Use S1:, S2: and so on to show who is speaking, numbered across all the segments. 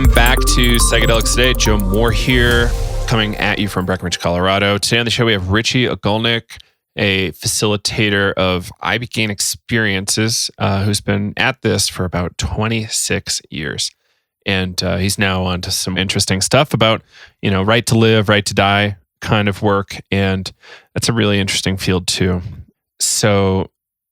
S1: Welcome back to Psychedelics Today. Joe Moore here, coming at you from Breckenridge, Colorado. Today on the show, we have Richie Ogulnik, a facilitator of Iboga experiences, who's been at this for about 26 years. And he's now on to some interesting stuff about, right to live, right to die kind of work. And that's a really interesting field too. So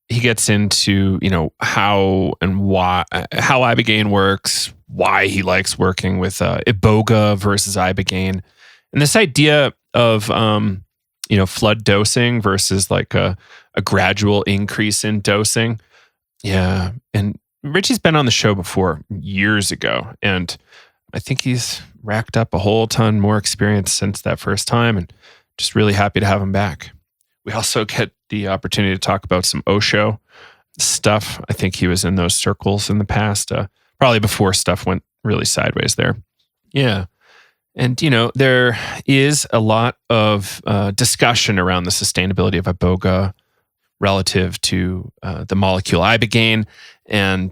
S1: he gets into, how and why, how Iboga works, why he likes working with Iboga versus Iboga. And this idea of, flood dosing versus like a gradual increase in dosing. Yeah. And Richie's been on the show before years ago. And I think he's racked up a whole ton more experience since that first time. And just really happy to have him back. We also get the opportunity to talk about some Osho stuff. I think he was in those circles in the past, probably before stuff went really sideways there. Yeah. And, there is a lot of discussion around the sustainability of Iboga relative to the molecule Ibogaine. And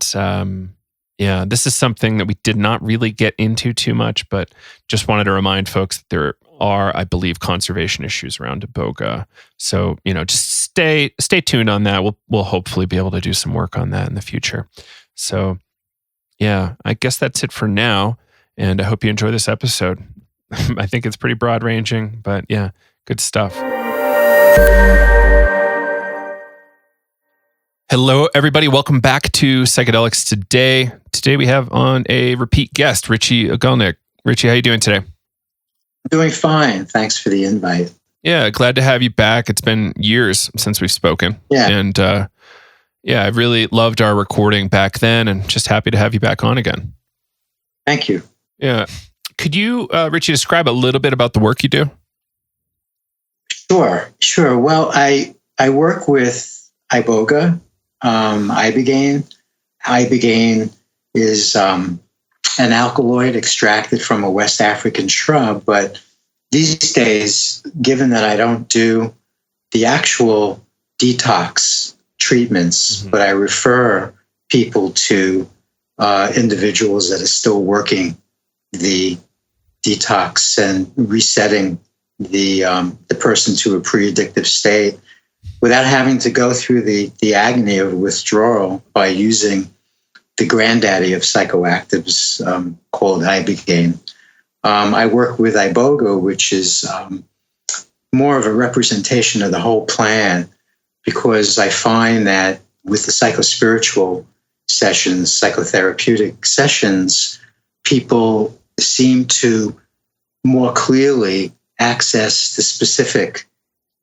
S1: this is something that we did not really get into too much, but just wanted to remind folks that there are, I believe, conservation issues around Iboga. So, just stay tuned on that. We'll hopefully be able to do some work on that in the future. So, yeah, I guess that's it for now. And I hope you enjoy this episode. I think it's pretty broad ranging, but yeah, good stuff. Hello, everybody. Welcome back to Psychedelics Today. Today we have on a repeat guest, Richie Ogulnik. Richie, how you doing today?
S2: Doing fine. Thanks for the invite.
S1: Yeah, glad to have you back. It's been years since we've spoken.
S2: Yeah.
S1: And I really loved our recording back then and just happy to have you back on again.
S2: Thank you.
S1: Yeah. Could you, Richie, describe a little bit about the work you do?
S2: Sure. Well, I work with Iboga, Ibogaine. Ibogaine is an alkaloid extracted from a West African shrub, but these days, given that I don't do the actual detox treatments, but I refer people to individuals that are still working the detox and resetting the person to a pre-addictive state without having to go through the agony of withdrawal by using the granddaddy of psychoactives called Ibogaine. I work with Iboga, which is more of a representation of the whole plan, because I find that with the psychospiritual sessions, psychotherapeutic sessions, people seem to more clearly access the specific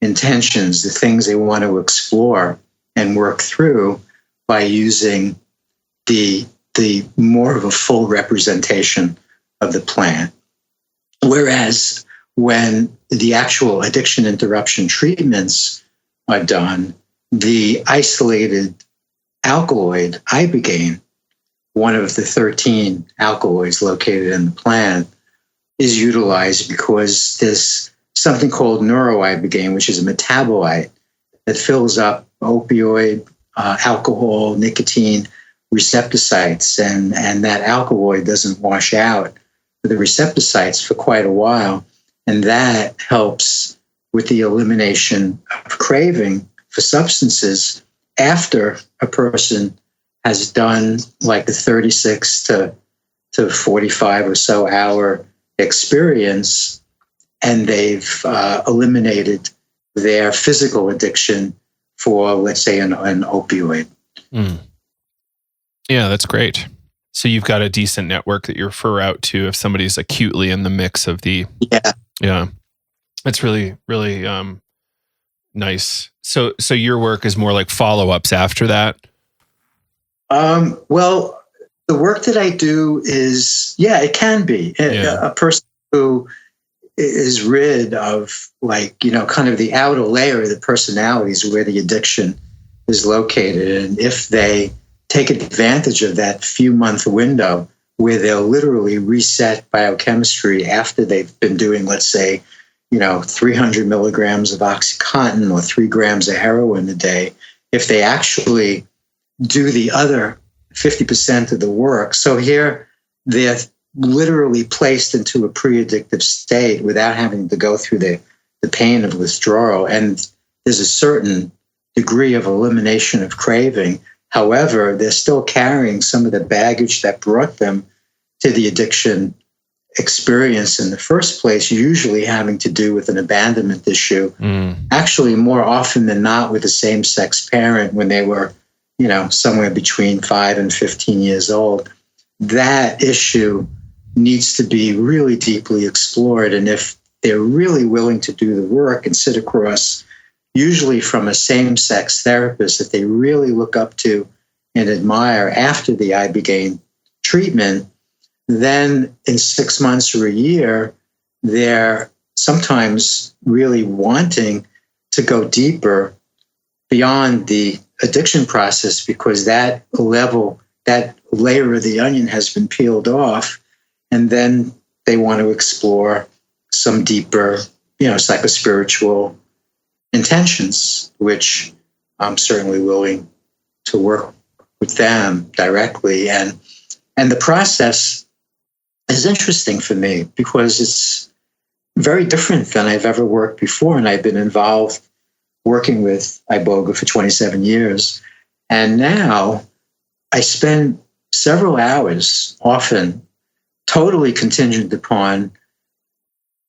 S2: intentions, the things they want to explore and work through by using the more of a full representation of the plan. Whereas when the actual addiction interruption treatments are done, the isolated alkaloid, Ibogaine, one of the 13 alkaloids located in the plant, is utilized because there's something called neuroibogaine, which is a metabolite that fills up opioid, alcohol, nicotine receptor-sites, and that alkaloid doesn't wash out the receptor-sites for quite a while, and that helps with the elimination of craving for substances after a person has done like a 36 to 45 or so hour experience, and they've eliminated their physical addiction for, let's say, an opioid.
S1: Yeah, that's great. So you've got a decent network that you refer out to if somebody's acutely in the mix of the... Yeah. That's really, really nice. So your work is more like follow-ups after that?
S2: Well, the work that I do is, it can be. A person who is rid of kind of the outer layer of the personalities where the addiction is located. And if they take advantage of that few-month window where they'll literally reset biochemistry after they've been doing, let's say, 300 milligrams of OxyContin or 3 grams of heroin a day, if they actually do the other 50% of the work. So here, they're literally placed into a pre-addictive state without having to go through the pain of withdrawal. And there's a certain degree of elimination of craving. However, they're still carrying some of the baggage that brought them to the addiction experience in the first place, usually having to do with an abandonment issue. Actually, more often than not with the same-sex parent when they were, somewhere between 5 and 15 years old. That issue needs to be really deeply explored. And if they're really willing to do the work and sit across, usually from a same-sex therapist that they really look up to and admire after the Ibogaine treatment, then in 6 months or a year, they're sometimes really wanting to go deeper beyond the addiction process because that layer of the onion has been peeled off. And then they want to explore some deeper, psychospiritual intentions, which I'm certainly willing to work with them directly. And the process is interesting for me because it's very different than I've ever worked before. And I've been involved working with Iboga for 27 years. And now I spend several hours, often totally contingent upon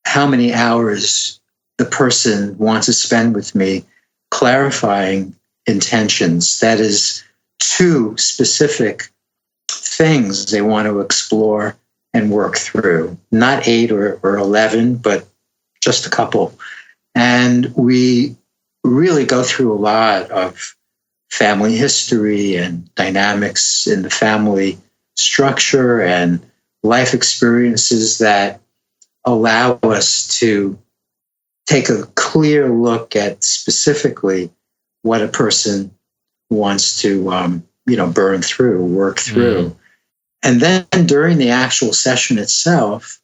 S2: how many hours the person wants to spend with me clarifying intentions. That is, 2 specific things they want to explore and work through, not 8 or 11, but just a couple. And we really go through a lot of family history and dynamics in the family structure and life experiences that allow us to take a clear look at specifically what a person wants to, burn through, work through. And then during the actual session itself,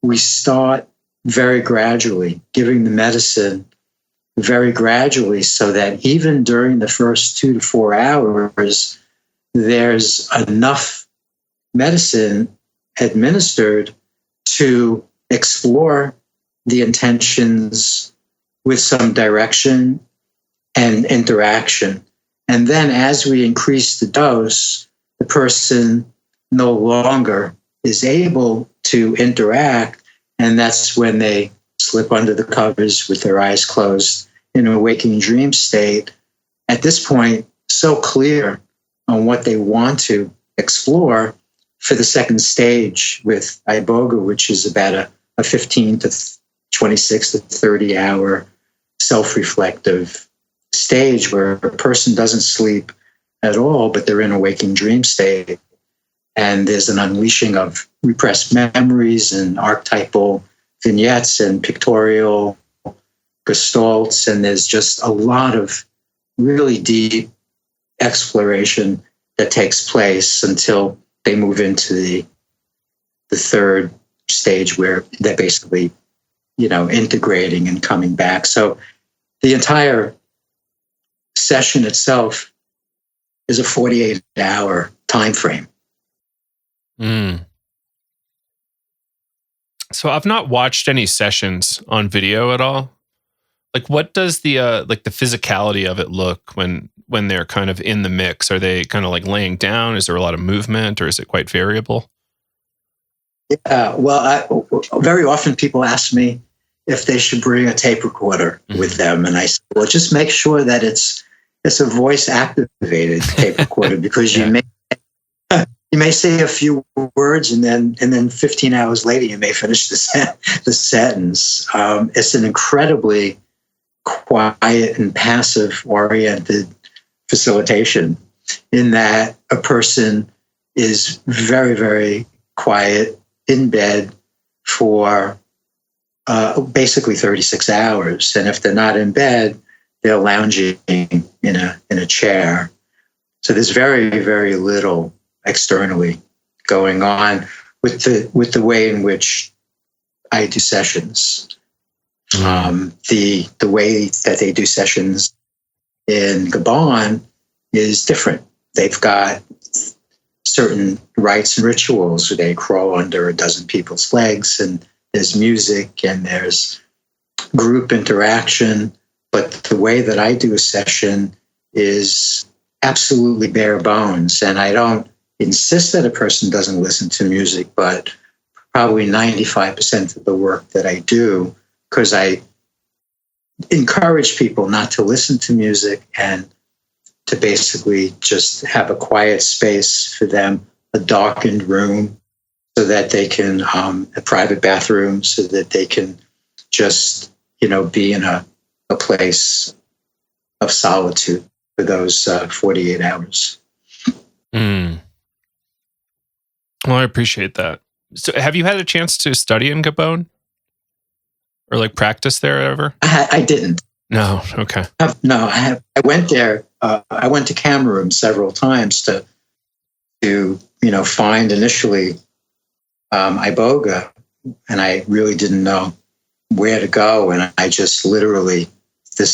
S2: we start very gradually, giving the medicine very gradually so that even during the first 2 to 4 hours, there's enough medicine administered to explore the intentions with some direction and interaction. And then as we increase the dose, the person no longer is able to interact. And that's when they slip under the covers with their eyes closed in a waking dream state. At this point, so clear on what they want to explore for the second stage with Iboga, which is about a 15 to 26 to 30 hour self-reflective stage where a person doesn't sleep at all, but they're in a waking dream state. And there's an unleashing of repressed memories and archetypal vignettes and pictorial gestalts. And there's just a lot of really deep exploration that takes place until they move into the third stage where they're basically, integrating and coming back. So the entire session itself is a 48-hour time frame.
S1: So I've not watched any sessions on video at all. Like, what does the the physicality of it look when they're kind of in the mix? Are they kind of like laying down? Is there a lot of movement, or is it quite variable?
S2: Yeah, well, very often people ask me if they should bring a tape recorder with them, and I say, well, just make sure that it's a voice activated tape recorder because you may say a few words and then 15 hours later you may finish the sentence. It's an incredibly quiet and passive oriented facilitation in that a person is very, very quiet in bed for basically 36 hours. And if they're not in bed, they're lounging in a chair. So there's very, very little externally going on with the way in which I do sessions. The way that they do sessions in Gabon is different. They've got certain rites and rituals where they crawl under a dozen people's legs, and there's music and there's group interaction. But the way that I do a session is absolutely bare bones. And I don't insist that a person doesn't listen to music, but probably 95% of the work that I do, because I encourage people not to listen to music and to basically just have a quiet space for them, a darkened room so that they can, a private bathroom so that they can just, be in a place of solitude for those 48 hours.
S1: Mm. Well, I appreciate that. So have you had a chance to study in Gabon or like practice there ever?
S2: I didn't.
S1: No. Okay.
S2: I went there. I went to Cameroon several times to find initially Iboga, and I really didn't know where to go, and I just literally the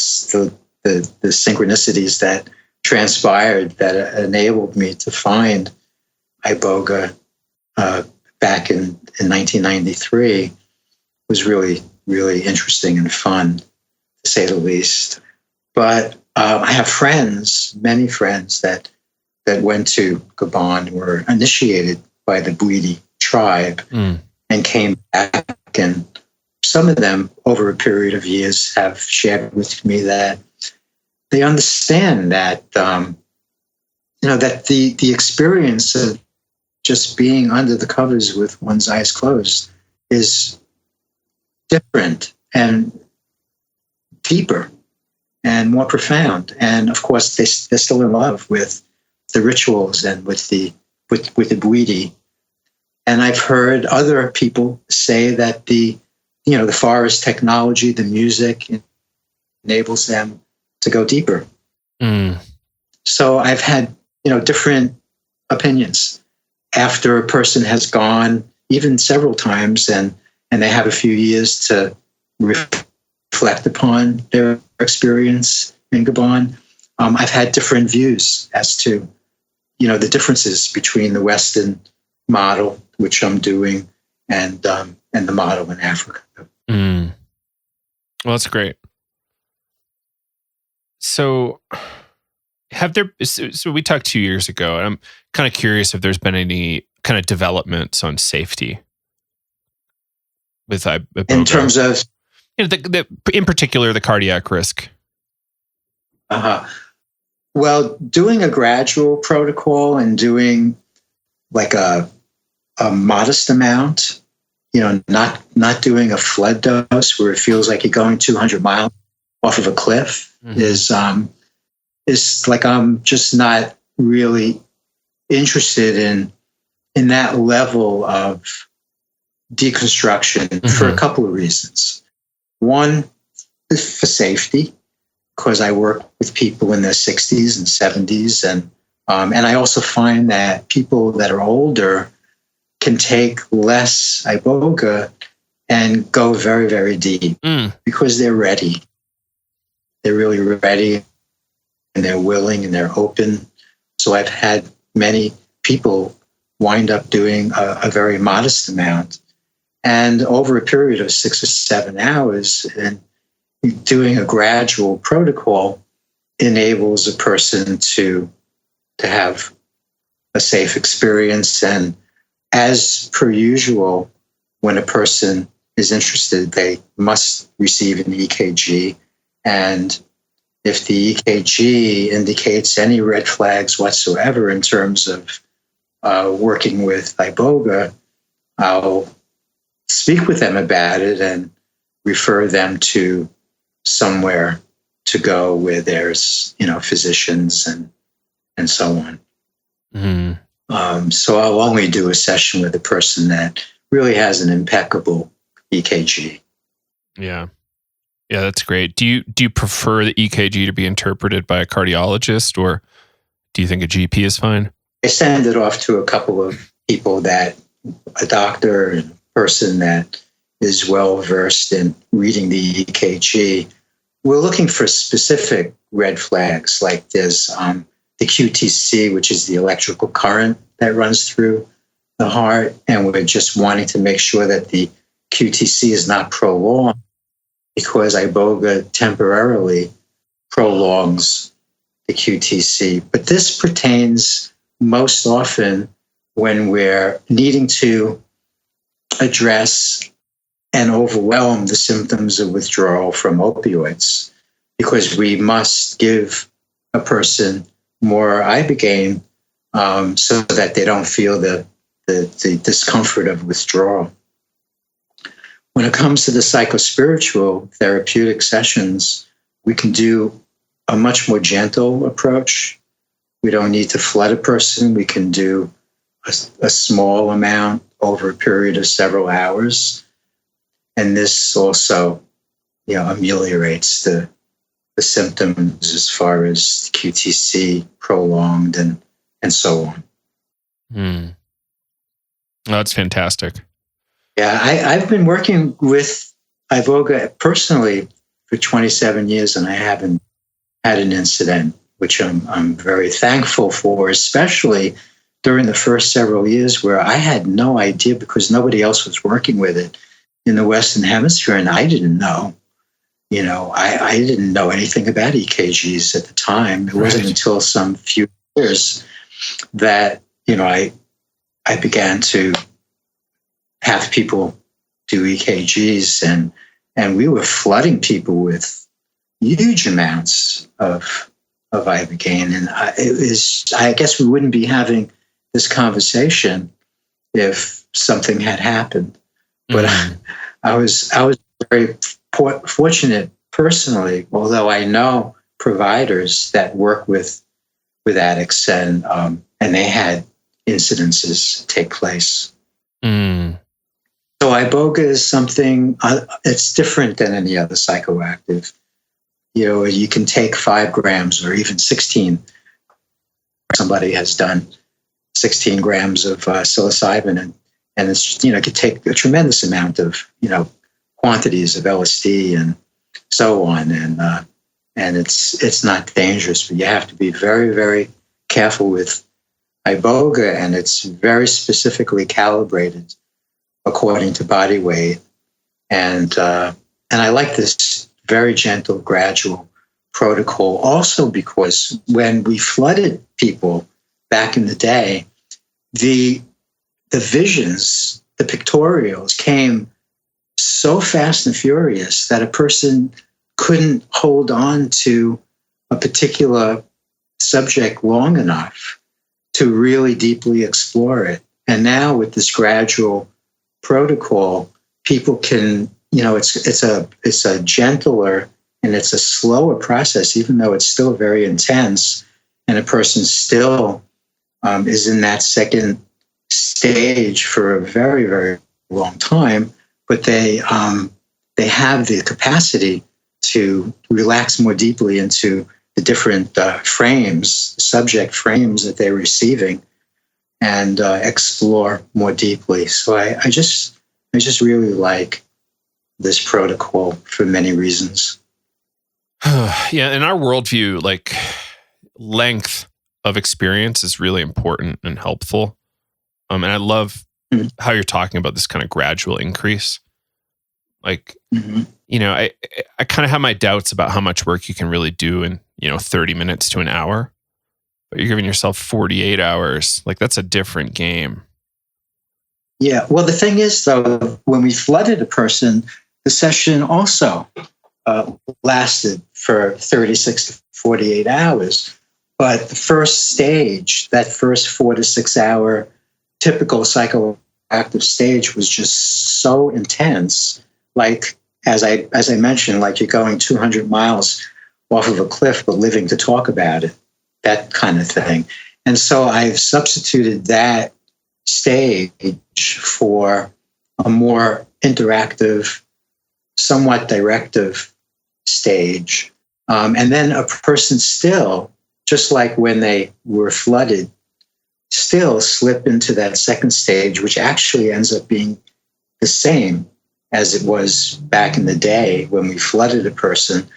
S2: synchronicities that transpired that enabled me to find Iboga back in 1993 was really, really interesting and fun, to say the least. But I have many friends that went to Gabon, were initiated by the Bwiti tribe and came back. And some of them, over a period of years, have shared with me that they understand that, that the experience of just being under the covers with one's eyes closed is different and deeper and more profound. And of course, they're still in love with the rituals and with the Bwiti. And I've heard other people say that the forest technology, the music enables them to go deeper. So I've had, different opinions after a person has gone even several times and they have a few years to reflect upon their experience in Gabon. I've had different views as to, the differences between the Western model, which I'm doing, and the model in Africa.
S1: Well, that's great. So so we talked 2 years ago, and I'm kind of curious if there's been any kind of developments on safety with Iboga.
S2: In terms of,
S1: in particular, the cardiac risk.
S2: Well, doing a gradual protocol and doing like a modest amount, not doing a flood dose where it feels like you're going 200 miles off of a cliff is like, I'm just not really interested in that level of deconstruction for a couple of reasons. One is for safety, because I work with people in their 60s and 70s, and I also find that people that are older can take less Iboga and go very, very deep because they're ready. They're really ready, and they're willing, and they're open. So I've had many people wind up doing a very modest amount, and over a period of 6 or 7 hours, and doing a gradual protocol enables a person to have a safe experience. And as per usual, when a person is interested, they must receive an EKG. And if the EKG indicates any red flags whatsoever in terms of working with Iboga, I'll speak with them about it and refer them to somewhere to go where there's, physicians and so on. So I'll only do a session with a person that really has an impeccable EKG.
S1: Yeah. Yeah, that's great. Do you prefer the EKG to be interpreted by a cardiologist, or do you think a GP is fine?
S2: I send it off to a couple of people a doctor and a person that is well versed in reading the EKG. We're looking for specific red flags, like there's the the QTC, which is the electrical current that runs through the heart. And we're just wanting to make sure that the QTC is not prolonged, because Iboga temporarily prolongs the QTC. But this pertains most often when we're needing to address and overwhelm the symptoms of withdrawal from opioids, because we must give a person more Ibogaine so that they don't feel the discomfort of withdrawal. When it comes to the psychospiritual therapeutic sessions, we can do a much more gentle approach. We don't need to flood a person. We can do a small amount over a period of several hours. And this also, ameliorates the symptoms as far as QTC prolonged and so on.
S1: Oh, that's fantastic.
S2: Yeah, I've been working with Iboga personally for 27 years, and I haven't had an incident, which I'm very thankful for, especially during the first several years where I had no idea, because nobody else was working with it in the Western Hemisphere, and I didn't know. I didn't know anything about EKGs at the time. It wasn't until some few years that, I began to have people do EKGs, and we were flooding people with huge amounts of Ibogaine. And I guess we wouldn't be having this conversation if something had happened. But I was very fortunate personally, although I know providers that work with addicts, and they had incidences take place. So Iboga is something, it's different than any other psychoactive. You can take 5 grams or even 16. Somebody has done 16 grams of psilocybin, and it's, could take a tremendous amount of, quantities of LSD and so on. And it's not dangerous, but you have to be very, very careful with Iboga, and it's very specifically calibrated according to body weight. And I like this very gentle, gradual protocol also because when we flooded people back in the day, the visions, the pictorials came so fast and furious that a person couldn't hold on to a particular subject long enough to really deeply explore it. And now with this gradual protocol, people can, it's a gentler and it's a slower process, even though it's still very intense, and a person still is in that second stage for a very, very long time, but they have the capacity to relax more deeply into the different frames, subject frames that they're receiving, and explore more deeply. So I just really like this protocol for many reasons.
S1: Yeah, in our worldview, like length of experience is really important and helpful. And I love how you're talking about this kind of gradual increase. Like, I kind of have my doubts about how much work you can really do in, 30 minutes to an hour. But you're giving yourself 48 hours. Like, that's a different game.
S2: Yeah. Well, the thing is, though, when we flooded a person, the session also lasted for 36 to 48 hours. But the first stage, that first 4 to 6 hour typical psychoactive stage, was just so intense. Like, as I mentioned, like you're going 200 miles off of a cliff, but living to talk about it, that kind of thing. And so I've substituted that stage for a more interactive, somewhat directive stage. And then a person still, just like when they were flooded, still slip into that second stage, which actually ends up being the same as it was back in the day when we flooded a person,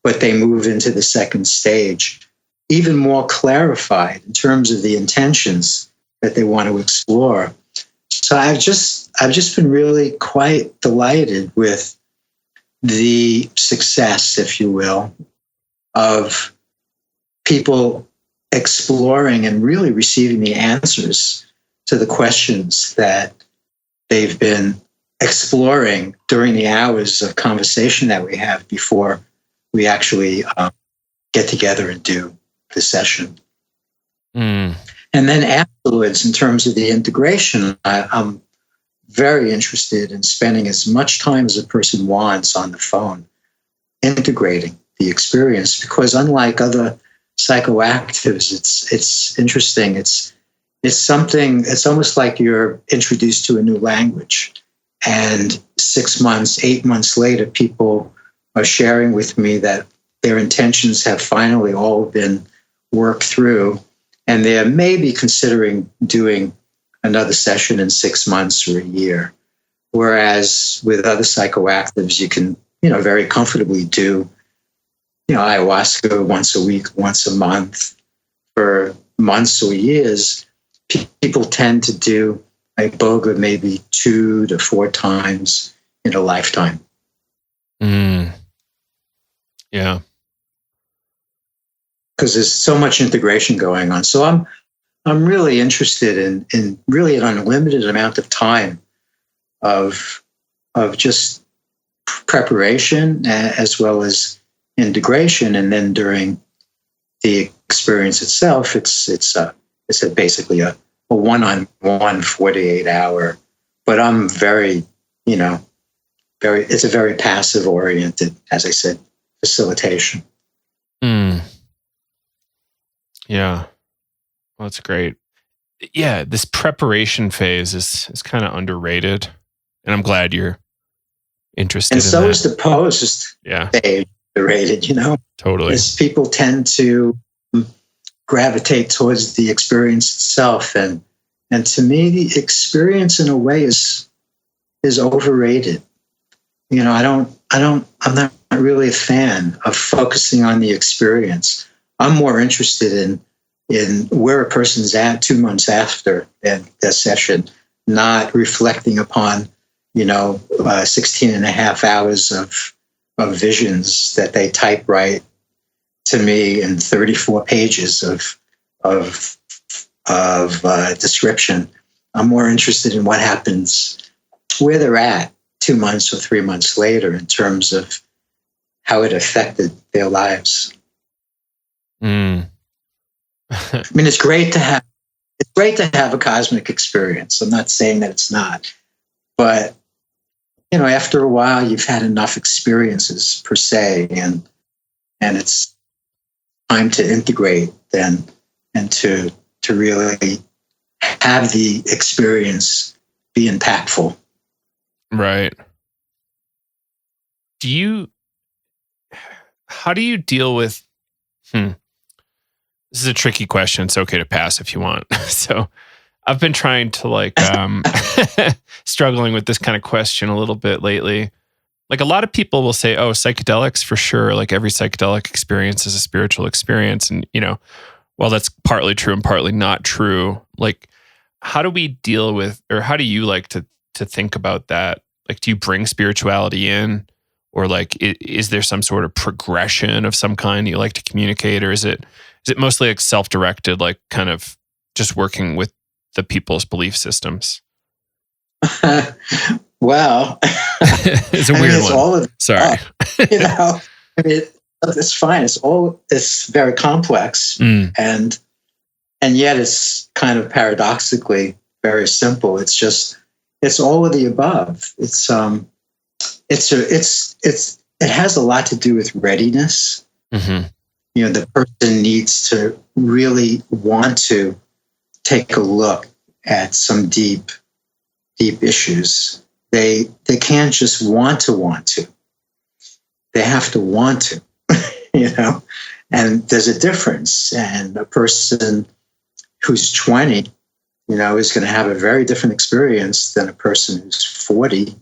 S2: but they move into the second stage even more clarified in terms of the intentions that they want to explore. So I've just been really quite delighted with the success, if you will, of people exploring and really receiving the answers to the questions that they've been exploring during the hours of conversation that we have before we actually get together and do the session. And then afterwards, in terms of the integration, I'm very interested in spending as much time as a person wants on the phone, integrating the experience, because unlike other psychoactives, it's interesting. It's something, it's almost like you're introduced to a new language. And 6 months, 8 months later, people are sharing with me that their intentions have finally all been worked through, and they're maybe considering doing another session in 6 months or a year. Whereas with other psychoactives, you can, very comfortably do, ayahuasca once a week, once a month for months or years. People tend to do Iboga maybe 2 to 4 times in a lifetime.
S1: Yeah.
S2: Because there's so much integration going on. So I'm really interested in really an unlimited amount of time of just preparation as well as integration, and then during the experience itself, it's basically a one-on-one 48-hour. But I'm very it's a very passive oriented, as I said, facilitation.
S1: Yeah. Well, that's great. Yeah, this preparation phase is kind of underrated, and I'm glad you're interested.
S2: And
S1: in
S2: so
S1: that.
S2: is the post phase underrated.
S1: Totally.
S2: As people tend to gravitate towards the experience itself, and to me, the experience in a way is overrated. I'm not really a fan of focusing on the experience. I'm more interested in where a person's at 2 months after that session, not reflecting upon, 16 and a half hours of visions that they typewrite to me in 34 pages of description. I'm more interested in what happens where they're at 2 months or 3 months later in terms of how it affected their lives. I mean, it's great to have a cosmic experience. I'm not saying that it's not, but after a while, you've had enough experiences per se, and it's time to integrate then, and to really have the experience be impactful.
S1: Right. How do you deal with? This is a tricky question. It's okay to pass if you want. So I've been trying to struggling with this kind of question a little bit lately. Like, a lot of people will say, oh, psychedelics for sure. Like, every psychedelic experience is a spiritual experience. And, while that's partly true and partly not true, like, how do we deal with, or how do you like to think about that? Like, do you bring spirituality in, or like, is there some sort of progression of some kind you like to communicate? Or is it mostly like self-directed, like kind of just working with the people's belief systems?
S2: Well,
S1: it's a weird one.
S2: All of
S1: Sorry.
S2: It's fine. It's very complex, and yet it's kind of paradoxically very simple. It's all of the above. It has a lot to do with readiness. Mm-hmm. The person needs to really want to take a look at some deep issues. They can't just want to. They have to want to, and there's a difference. And a person who's 20, is going to have a very different experience than a person who's 40.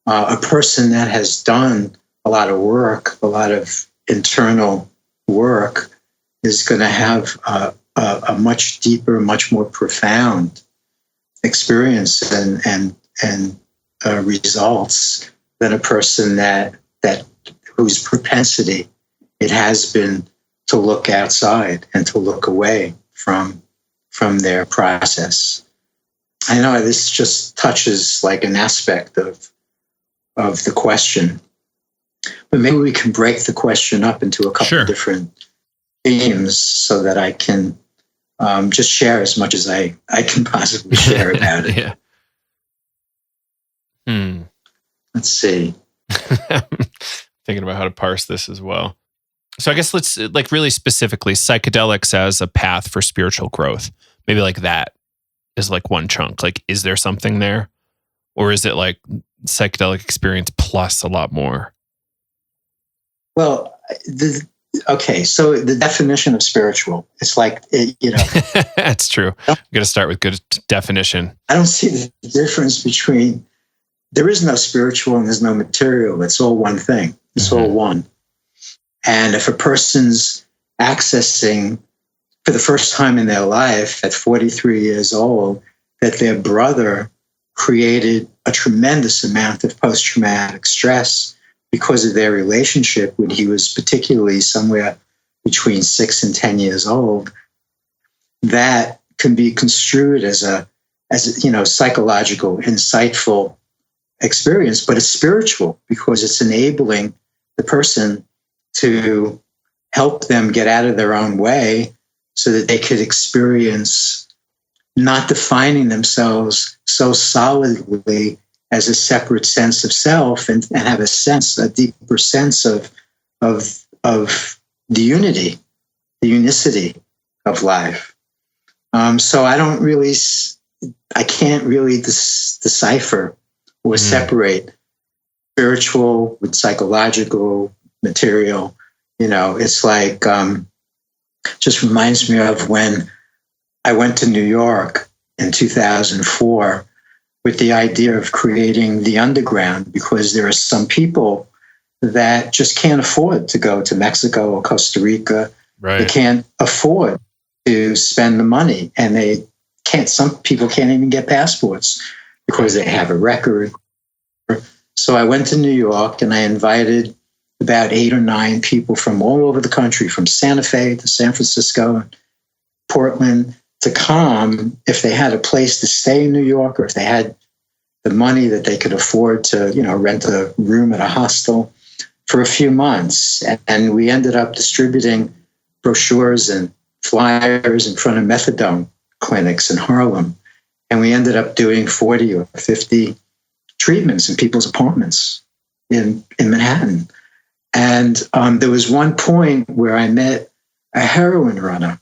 S2: A person that has done a lot of work, a lot of internal work, is going to have a much deeper, much more profound experience and results than a person that whose propensity it has been to look outside and to look away from their process. I know this just touches like an aspect of the question, but maybe we can break the question up into a couple of different themes so that I can just share as much as I can possibly share about it.
S1: Yeah.
S2: Let's see.
S1: Thinking about how to parse this as well. So I guess let's like really specifically psychedelics as a path for spiritual growth. Maybe like that is like one chunk. Like, is there something there? Or is it like psychedelic experience plus a lot more?
S2: Well, so the definition of spiritual, it's like,
S1: That's true. I'm going to start with good definition.
S2: I don't see the difference between, there is no spiritual and there's no material. It's all one thing. It's all one. And if a person's accessing for the first time in their life at 43 years old, that their brother created a tremendous amount of post-traumatic stress because of their relationship when he was particularly somewhere between 6 and 10 years old, that can be construed as a psychological, insightful experience, but it's spiritual because it's enabling the person to help them get out of their own way so that they could experience not defining themselves so solidly as a separate sense of self and have a deeper sense of the unity, the unicity of life. So I can't really decipher or separate spiritual with psychological material. It's like, just reminds me of when I went to New York in 2004 with the idea of creating the underground, because there are some people that just can't afford to go to Mexico or Costa Rica.
S1: Right.
S2: They can't afford to spend the money, and some people can't even get passports because they have a record. So I went to New York and I invited about 8 or 9 people from all over the country, from Santa Fe to San Francisco, Portland, to come if they had a place to stay in New York, or if they had the money that they could afford to, rent a room at a hostel for a few months. And we ended up distributing brochures and flyers in front of methadone clinics in Harlem. And we ended up doing 40 or 50 treatments in people's apartments in Manhattan. And there was one point where I met a heroin runner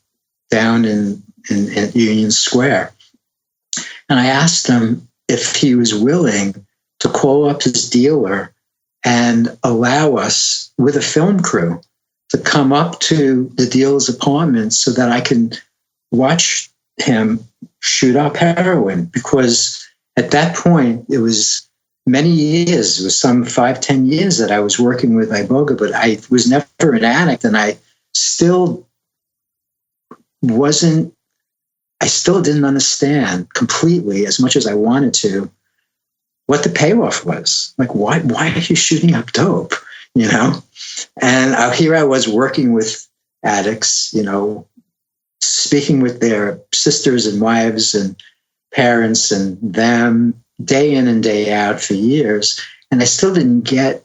S2: down in Union Square. And I asked him if he was willing to call up his dealer and allow us with a film crew to come up to the dealer's apartment so that I can watch him shoot up heroin. Because at that point, it was many years, it was some 5-10 years that I was working with Iboga, but I was never an addict, and I still didn't understand completely, as much as I wanted to, what the payoff was. Like, why are you shooting up dope? And here I was working with addicts, speaking with their sisters and wives and parents and them day in and day out for years. And I still didn't get it.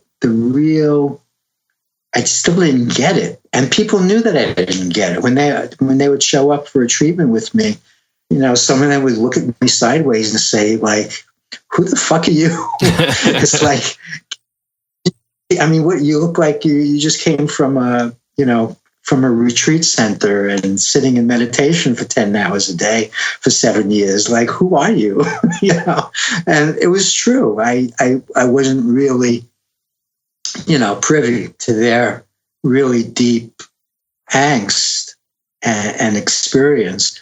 S2: And people knew that I didn't get it. When they would show up for a treatment with me, some of them would look at me sideways and say, like, who the fuck are you? It's like, what you look like you just came from a retreat center and sitting in meditation for 10 hours a day for 7 years. Like, who are you? And it was true. I wasn't really, privy to their really deep angst and experience.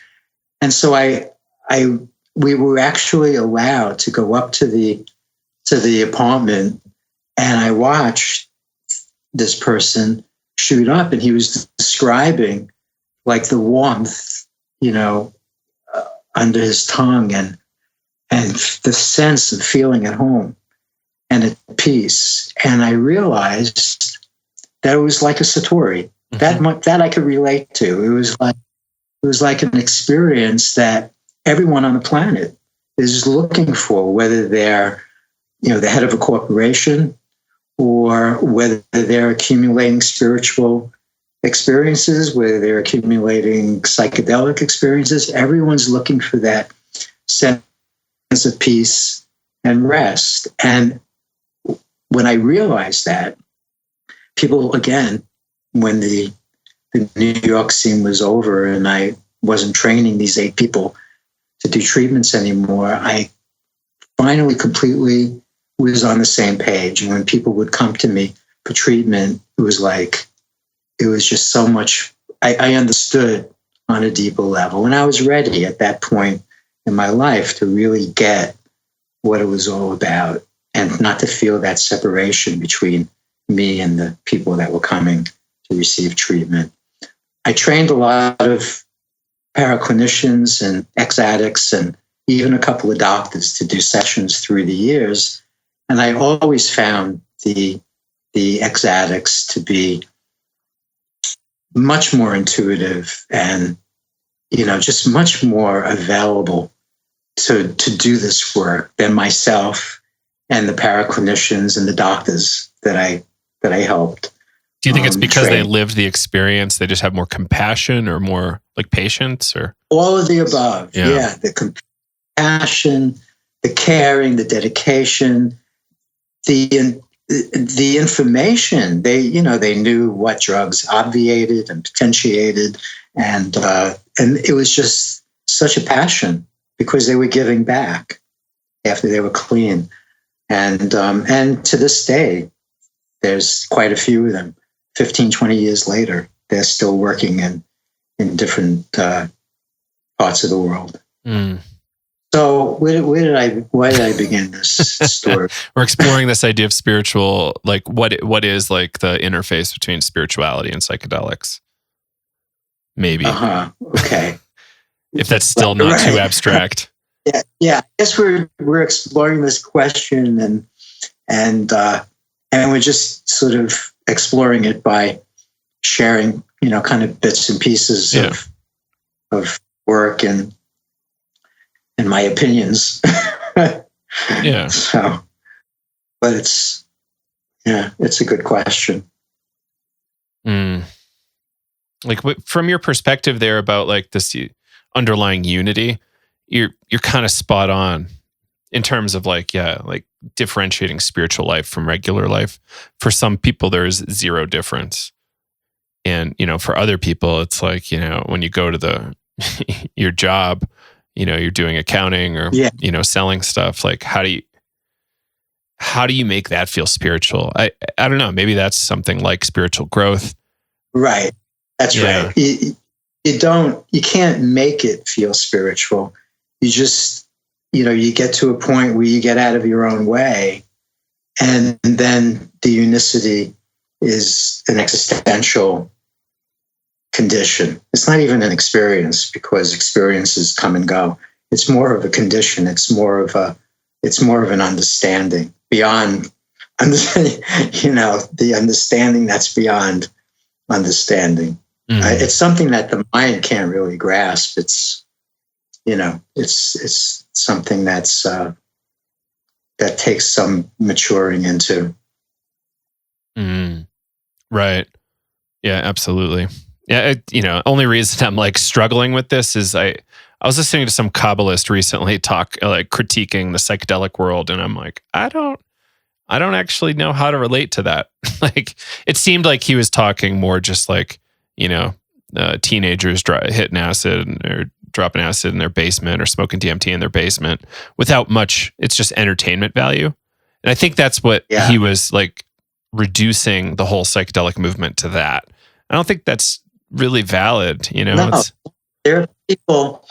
S2: And so we were actually allowed to go up to the apartment, and I watched this person shoot up, and he was describing like the warmth, under his tongue, and the sense of feeling at home and at peace. And I realized that it was like a satori. That I could relate to. It was like an experience that everyone on the planet is looking for, whether they're, the head of a corporation, or whether they're accumulating spiritual experiences, whether they're accumulating psychedelic experiences. Everyone's looking for that sense of peace and rest. And when I realized that, people, again, when the New York scene was over and I wasn't training these 8 people to do treatments anymore, I finally completely was on the same page. And when people would come to me for treatment, it was just so much. I understood on a deeper level. And I was ready at that point in my life to really get what it was all about, and not to feel that separation between me and the people that were coming to receive treatment. I trained a lot of paraclinicians and ex-addicts and even a couple of doctors to do sessions through the years. And I always found the ex-addicts to be much more intuitive and, just much more available to do this work than myself and the paraclinicians and the doctors that I helped.
S1: Do you think it's because they lived the experience, they just have more compassion or more like patience, or
S2: all of the above? Yeah, the compassion, the caring, the dedication, the information. They knew what drugs obviated and potentiated, and it was just such a passion because they were giving back after they were clean, and to this day, there's quite a few of them. 15, 20 years later, they're still working in different parts of the world.
S1: Mm.
S2: So why did I begin this story?
S1: We're exploring this idea of spiritual, like what is like the interface between spirituality and psychedelics? Maybe.
S2: Okay.
S1: If that's still not too abstract.
S2: Yeah. I guess we're exploring this question and we're just sort of exploring it by sharing, kind of bits and pieces of work and my opinions.
S1: Yeah.
S2: So, but it's a good question.
S1: Like from your perspective there about like this underlying unity, you're kind of spot on in terms of like differentiating spiritual life from regular life. For some people, there's zero difference. And, for other people, it's like, when you go to your job, you're doing accounting or, selling stuff. Like, how do you make that feel spiritual? I don't know. Maybe that's something like spiritual growth.
S2: Right. That's right. You can't make it feel spiritual. You just, you get to a point where you get out of your own way, and then the unicity is an existential condition. It's not even an experience, because experiences come and go. It's more of a condition. It's more of an understanding beyond, the understanding that's beyond understanding.
S1: Mm-hmm.
S2: It's something that the mind can't really grasp. It's something that's that takes some maturing into.
S1: Right. Yeah, absolutely. Yeah. Only reason I'm like struggling with this is I was listening to some Kabbalist recently talk, like critiquing the psychedelic world. And I'm like, I don't actually know how to relate to that. Like, it seemed like he was talking more just like, teenagers hitting acid or dropping acid in their basement or smoking DMT in their basement without much. It's just entertainment value. And I think that's what he was like, reducing the whole psychedelic movement to that. I don't think that's really valid.
S2: No, there are people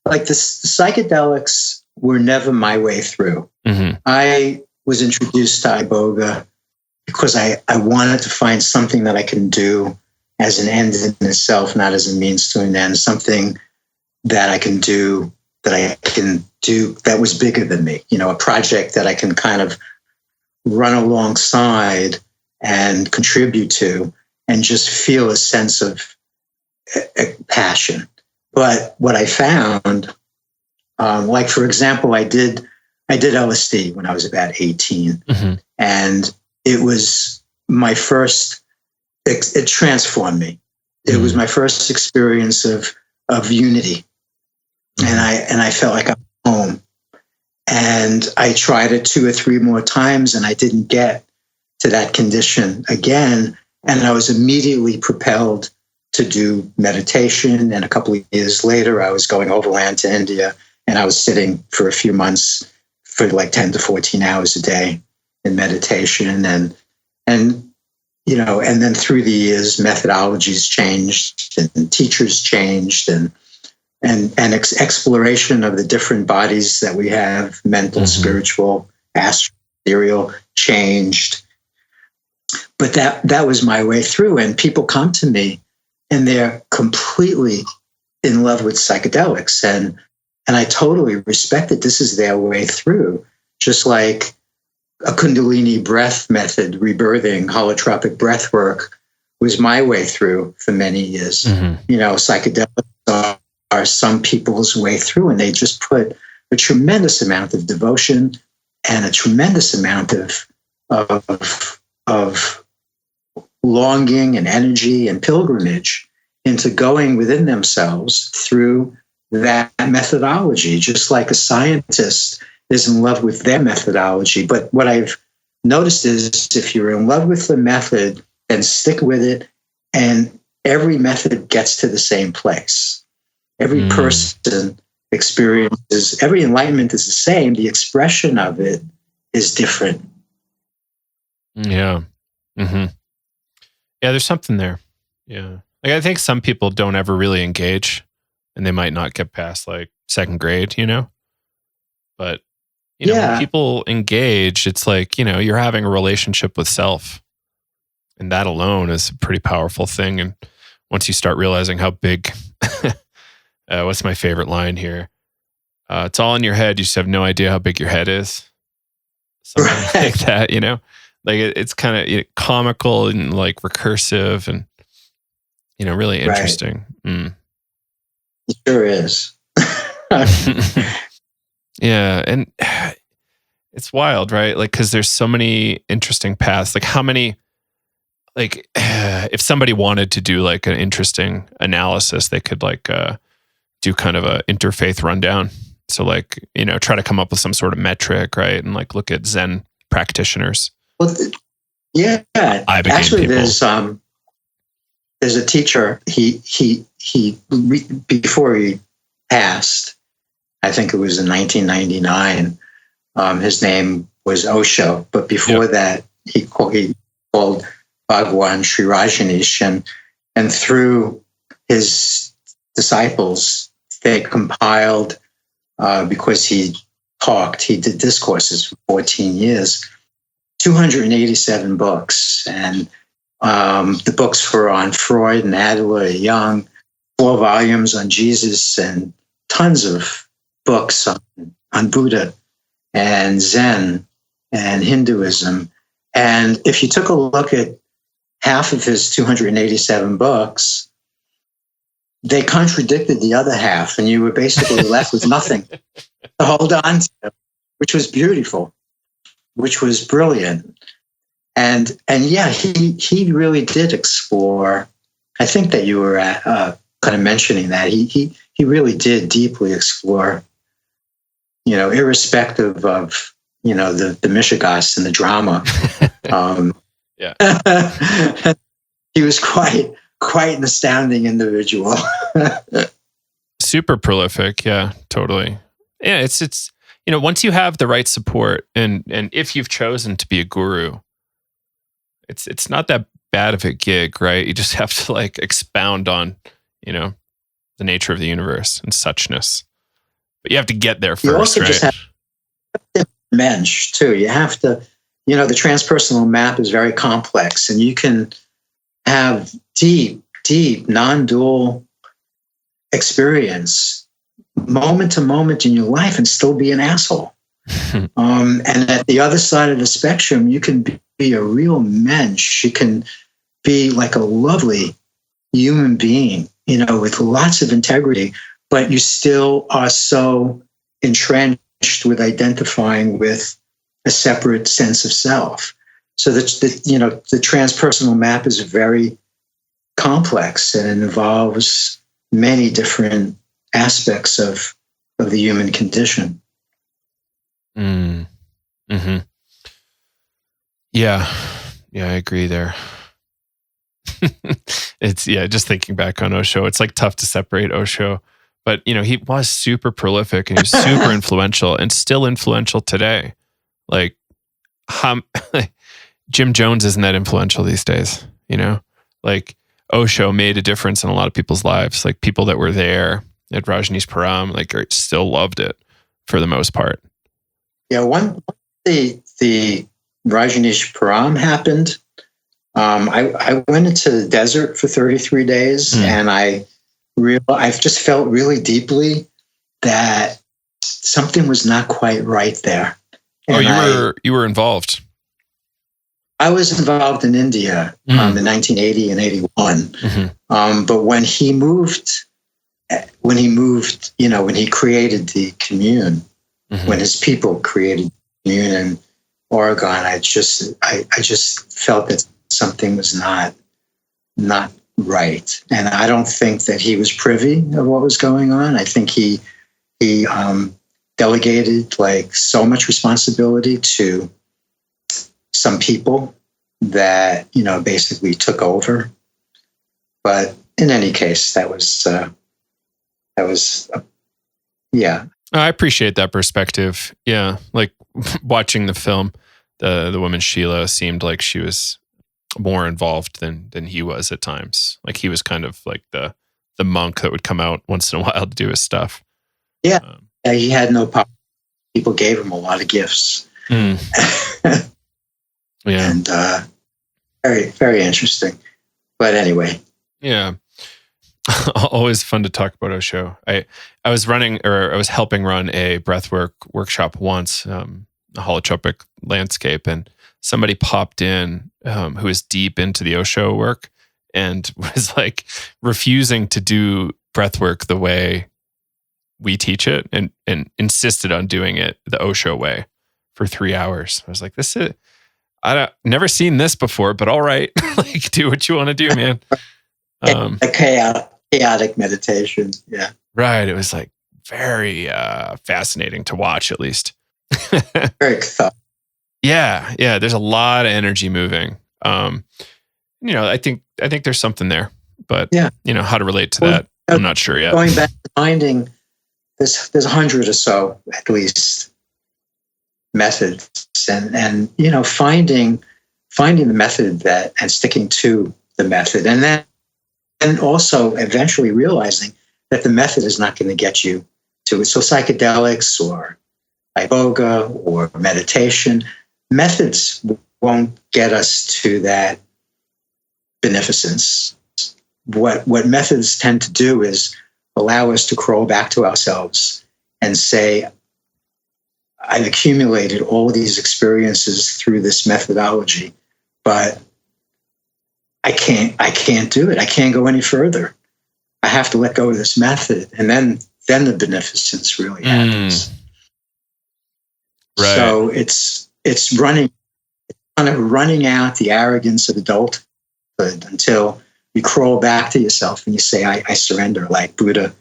S2: like the psychedelics were never my way through.
S1: Mm-hmm.
S2: I was introduced to Iboga because I wanted to find something that I can do as an end in itself, not as a means to an end, something that I can do that was bigger than me, a project that I can kind of run alongside and contribute to and just feel a sense of passion. But what I found, like for example, I did LSD when I was about 18, mm-hmm. and it was my first. It transformed me. It was my first experience of unity, mm-hmm. and I felt like I'm home. And I tried it 2 or 3 more times, and I didn't get to that condition again. And I was immediately propelled to do meditation. And a couple of years later, I was going overland to India, and I was sitting for a few months for like 10 to 14 hours a day in meditation. And then through the years, methodologies changed and teachers changed and exploration of the different bodies that we have, mental, mm-hmm. spiritual, astral, ethereal, changed. But that was my way through. And people come to me and they're completely in love with psychedelics. And I totally respect that this is their way through, just like a Kundalini breath method, rebirthing, holotropic breath work was my way through for many years. Mm-hmm. Psychedelics are some people's way through, and they just put a tremendous amount of devotion and a tremendous amount of longing and energy and pilgrimage into going within themselves through that methodology, just like a scientist is in love with their methodology. But what I've noticed is if you're in love with the method, then stick with it, and every method gets to the same place. Every person experiences, every enlightenment is the same. The expression of it is different.
S1: Yeah. Mm-hmm. Yeah, there's something there. Yeah. Like I think some people don't ever really engage, and they might not get past like second grade, But, when people engage, it's like, you're having a relationship with self. And that alone is a pretty powerful thing. And once you start realizing how big, what's my favorite line here? It's all in your head. You just have no idea how big your head is. Something like that, Like it's kind of comical and like recursive and, really interesting.
S2: Right. Mm. It sure is.
S1: Yeah. And it's wild, right? Like, cause there's so many interesting paths. Like how many, like if somebody wanted to do like an interesting analysis, they could like do kind of a interfaith rundown. So like, try to come up with some sort of metric, right? And like look at Zen practitioners.
S2: Well, actually people. There's a teacher, before he passed, I think it was in 1999, his name was Osho, but before that, he called Bhagwan Sri Rajneesh, and through his disciples, they compiled, because he did discourses for 14 years, 287 books, and the books were on Freud and Adler, Jung, 4 volumes on Jesus, and tons of books on Buddha and Zen and Hinduism. And if you took a look at half of his 287 books, they contradicted the other half, and you were basically left with nothing to hold on to, which was beautiful, which was brilliant. And yeah, he really did explore. I think that you were kind of mentioning that he really did deeply explore, irrespective of the mishigas and the drama. He was quite an astounding individual.
S1: Super prolific, yeah, totally. Yeah, it's once you have the right support, and if you've chosen to be a guru, it's not that bad of a gig, right? You just have to like expound on, the nature of the universe and suchness. But you have to get there first,
S2: you also
S1: right?
S2: Just have to mensch too. You have to, the transpersonal map is very complex, and you can have deep deep, non-dual experience, moment to moment in your life, and still be an asshole. And at the other side of the spectrum, you can be a real mensch. You can be like a lovely human being, with lots of integrity, but you still are so entrenched with identifying with a separate sense of self. So the transpersonal map is very complex, and it involves many different aspects of the human condition.
S1: Mm-hmm. Yeah, I agree there. It's just thinking back on Osho, it's like tough to separate Osho, but he was super prolific and he was super influential and still influential today. Like, Jim Jones isn't that influential these days, like Osho made a difference in a lot of people's lives. Like people that were there at Rajneeshpuram, like still loved it for the most part.
S2: Yeah, the Rajneeshpuram happened. I went into the desert for 33 days, and I just felt really deeply that something was not quite right there. And
S1: you were involved.
S2: I was involved in India in 1980 and 81.
S1: Mm-hmm.
S2: But when he moved, when he created the commune, when his people created the commune in Oregon, I just felt that something was not right. And I don't think that he was privy of what was going on. I think he delegated like so much responsibility to some people that, basically took over. But in any case, that was
S1: I appreciate that perspective. Yeah. Like watching the film, the woman Sheila seemed like she was more involved than he was at times. Like he was kind of like the monk that would come out once in a while to do his stuff.
S2: Yeah. He had no power. People gave him a lot of gifts.
S1: Yeah.
S2: And very, very interesting. But anyway.
S1: Yeah. Always fun to talk about Osho. I was helping run a breathwork workshop once, a holotropic landscape, and somebody popped in who was deep into the Osho work and was like refusing to do breathwork the way we teach it, and insisted on doing it the Osho way for 3 hours. I was like, never seen this before, but all right, like do what you want to do, man.
S2: A chaotic meditation. Yeah.
S1: Right. It was like very fascinating to watch, at least.
S2: Very thought.
S1: Yeah. There's a lot of energy moving. I think there's something there, but how to relate to that, I'm not sure yet.
S2: Going back to finding, there's 100 or so at least methods, and finding the method and sticking to the method, and also eventually realizing that the method is not going to get you to it. So psychedelics or Iboga or meditation, methods won't get us to that beneficence. What methods tend to do is allow us to crawl back to ourselves and say, I've accumulated all these experiences through this methodology, but I can't do it. I can't go any further. I have to let go of this method. And then the beneficence really happens.
S1: Right.
S2: So it's kind of running out the arrogance of adulthood until you crawl back to yourself and you say, I surrender, like Buddha,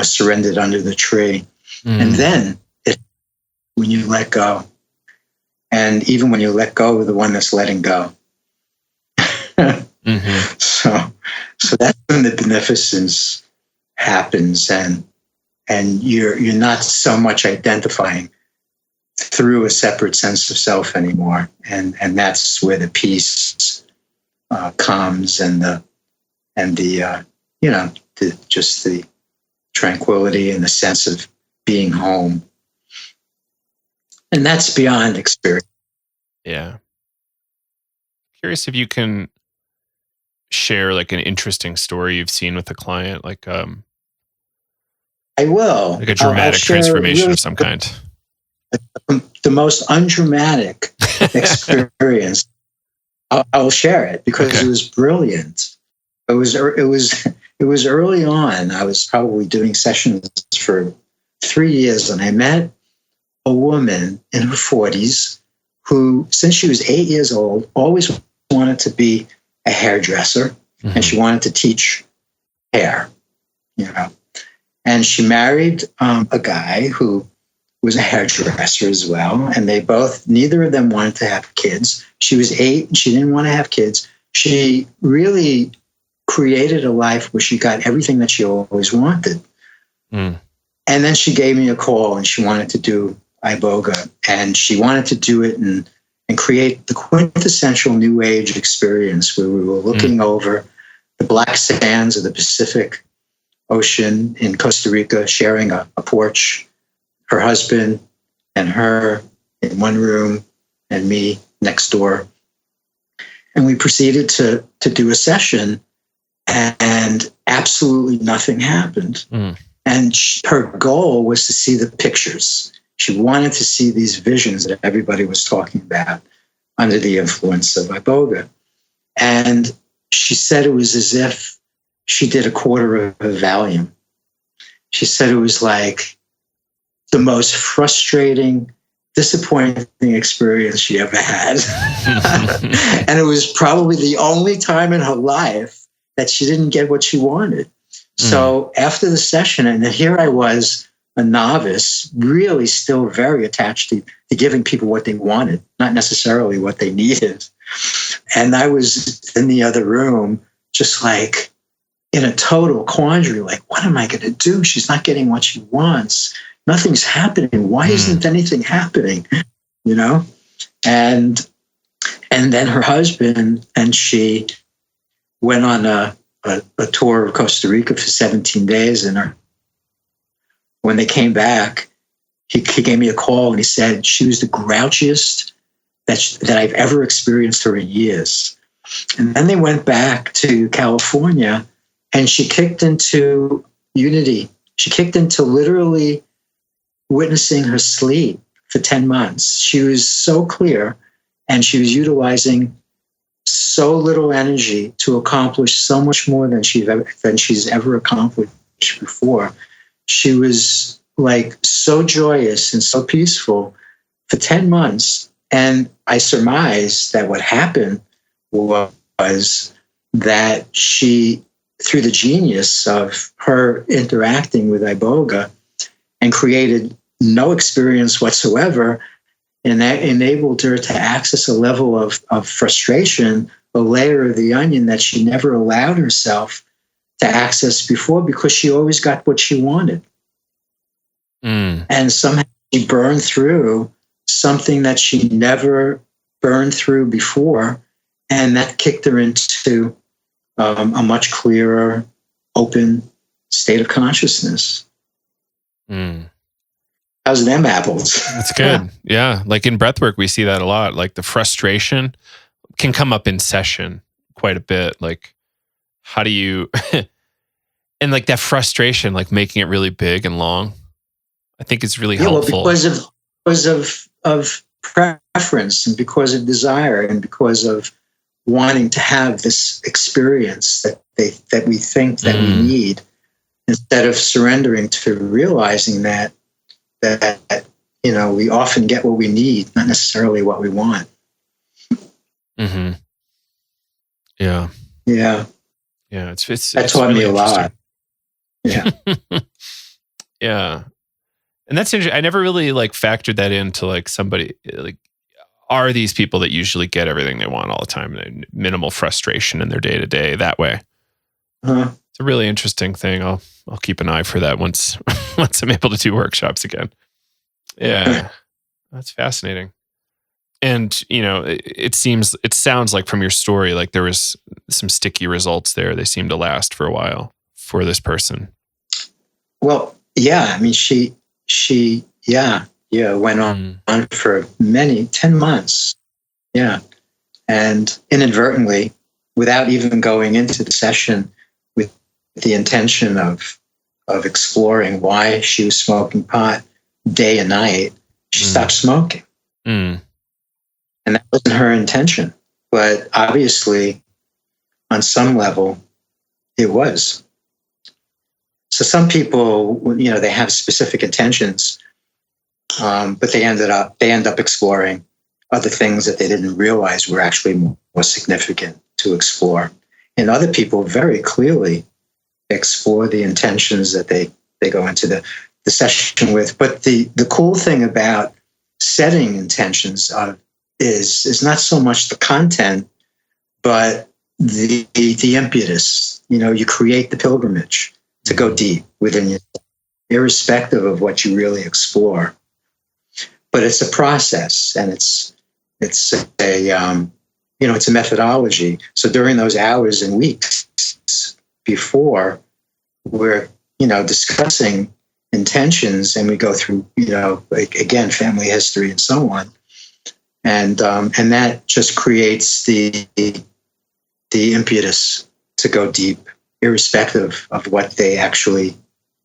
S2: surrendered under the tree. And then when you let go, and even when you let go of the one that's letting go. So that's when the beneficence happens, and you're not so much identifying through a separate sense of self anymore, and that's where the peace comes, and the just the tranquility and the sense of being home, and that's beyond experience.
S1: Yeah. Curious if you can share like an interesting story you've seen with a client, like
S2: I will.
S1: like a
S2: I'll
S1: dramatic
S2: share
S1: transformation
S2: really
S1: of some kind.
S2: the most undramatic experience. I'll share it because
S1: Okay.
S2: it was brilliant. It was early on. I was probably doing sessions for 3 years, and I met a woman in her 40s who, since she was 8 years old, always wanted to be a hairdresser, and she wanted to teach hair, you know. And she married a guy who was a hairdresser as well. And neither of them wanted to have kids. She was 8 and she didn't want to have kids. She really created a life where she got everything that she always wanted. And then she gave me a call and she wanted to do Iboga. And she wanted to do it and create the quintessential New Age experience where we were looking over the black sands of the Pacific Ocean in Costa Rica, sharing a porch, her husband and her in one room and me next door. And we proceeded to do a session, and absolutely nothing happened. And her goal was to see the pictures. She wanted to see these visions that everybody was talking about under the influence of Iboga. And she said it was as if she did a quarter of a Valium. She said it was like the most frustrating, disappointing experience she ever had. And it was probably the only time in her life that she didn't get what she wanted. So after the session, and here I was, a novice, really still very attached to giving people what they wanted, not necessarily what they needed. And I was in the other room, just like in a total quandary, like, what am I going to do? She's not getting what she wants. Nothing's happening. Why isn't anything happening? You know? And then her husband and she went on a tour of Costa Rica for 17 days. And when they came back, he gave me a call and he said she was the grouchiest that I've ever experienced her in years. And then they went back to California and she kicked into unity. She kicked into literally witnessing her sleep for 10 months. She was so clear and she was utilizing so little energy to accomplish so much more than she's ever accomplished before. She was like so joyous and so peaceful for 10 months. And I surmised that what happened was that she, through the genius of her interacting with Iboga and created no experience whatsoever, and that enabled her to access a level of frustration, a layer of the onion that she never allowed herself to access before because she always got what she wanted. And somehow she burned through something that she never burned through before. And that kicked her into a much clearer, open state of consciousness. How's them apples?
S1: That's good. Yeah. Like in breathwork, we see that a lot. Like the frustration can come up in session quite a bit. Like, how do you, and like that frustration, like making it really big and long, I think it's really helpful.
S2: Well, because of preference and because of desire and because of wanting to have this experience that we think that we need, instead of surrendering to realizing that we often get what we need, not necessarily what we want.
S1: Yeah. It's
S2: that taught
S1: really
S2: me a lot. Yeah.
S1: Yeah. And that's interesting. I never really like factored that into like somebody like, are these people that usually get everything they want all the time and minimal frustration in their day to day that way? It's a really interesting thing. I'll keep an eye for that once I'm able to do workshops again. Yeah. That's fascinating. And, it sounds like from your story, like there was some sticky results there. They seemed to last for a while for this person.
S2: Well, yeah. I mean, she went on for 10 months. Yeah. And inadvertently, without even going into the session with the intention of exploring why she was smoking pot day and night, she stopped smoking.
S1: Mm.
S2: And that wasn't her intention. But obviously, on some level, it was. So some people, they have specific intentions, but they end up exploring other things that they didn't realize were actually more significant to explore. And other people very clearly explore the intentions that they go into the session with. But the cool thing about setting intentions is not so much the content, but the impetus. You create the pilgrimage to go deep within you, irrespective of what you really explore. But it's a process, and it's a methodology. So during those hours and weeks before, we're discussing intentions, and we go through again family history and so on, and that just creates the impetus to go deep, irrespective of what they actually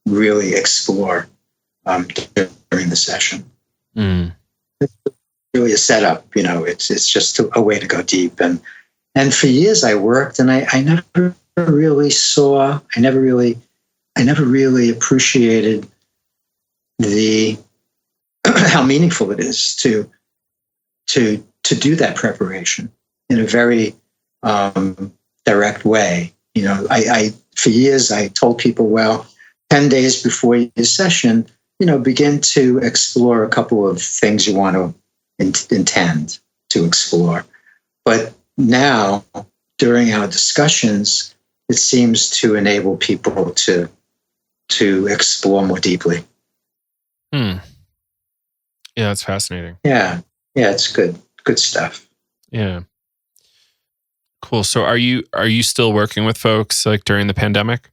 S2: really explore during the session.
S1: Mm.
S2: It's really a setup, it's just a way to go deep. And for years I worked, and I never really appreciated the how meaningful it is to do that preparation in a very direct way. I for years I told people, well, 10 days before your session, begin to explore a couple of things you want to intend to explore. But now, during our discussions, it seems to enable people to explore more deeply.
S1: Yeah, that's fascinating.
S2: Yeah, it's good stuff.
S1: Yeah. Cool. So are you still working with folks like during the pandemic?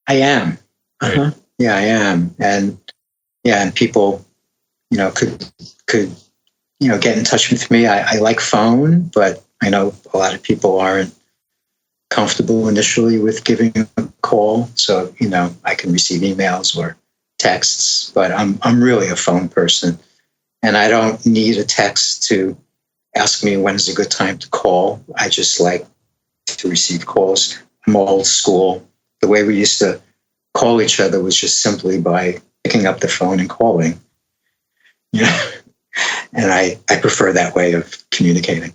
S2: I am. Uh-huh. Yeah, I am. And people, could get in touch with me. I like phone, but I know a lot of people aren't comfortable initially with giving a call. So, I can receive emails or texts, but I'm really a phone person, and I don't need a text to ask me when is a good time to call. I just like to receive calls. I'm old school. The way we used to call each other was just simply by picking up the phone and calling. And I prefer that way of communicating.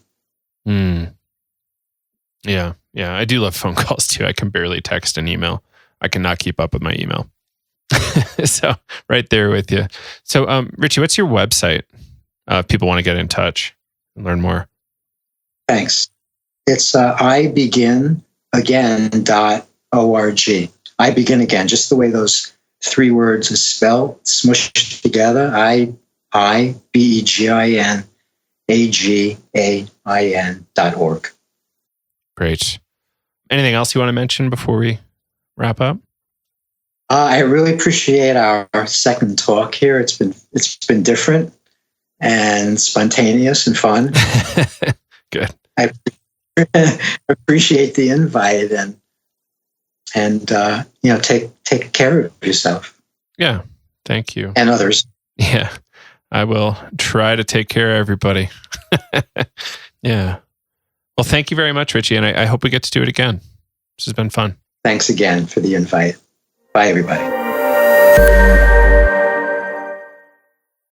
S1: Yeah. I do love phone calls too. I can barely text and email. I cannot keep up with my email. So right there with you. So Richie, what's your website? If people want to get in touch and learn more.
S2: Thanks. It's ibeginagain.org. I begin again, just the way those three words are spelled, smushed together. ibeginagain.org.
S1: Great. Anything else you want to mention before we wrap up?
S2: I really appreciate our second talk here. It's been different and spontaneous and fun.
S1: Good.
S2: I appreciate the invite, and take care of yourself.
S1: Yeah. Thank you.
S2: And others.
S1: Yeah. I will try to take care of everybody. Yeah. Well, thank you very much, Richie. And I hope we get to do it again. This has been fun.
S2: Thanks again for the invite. Bye, everybody.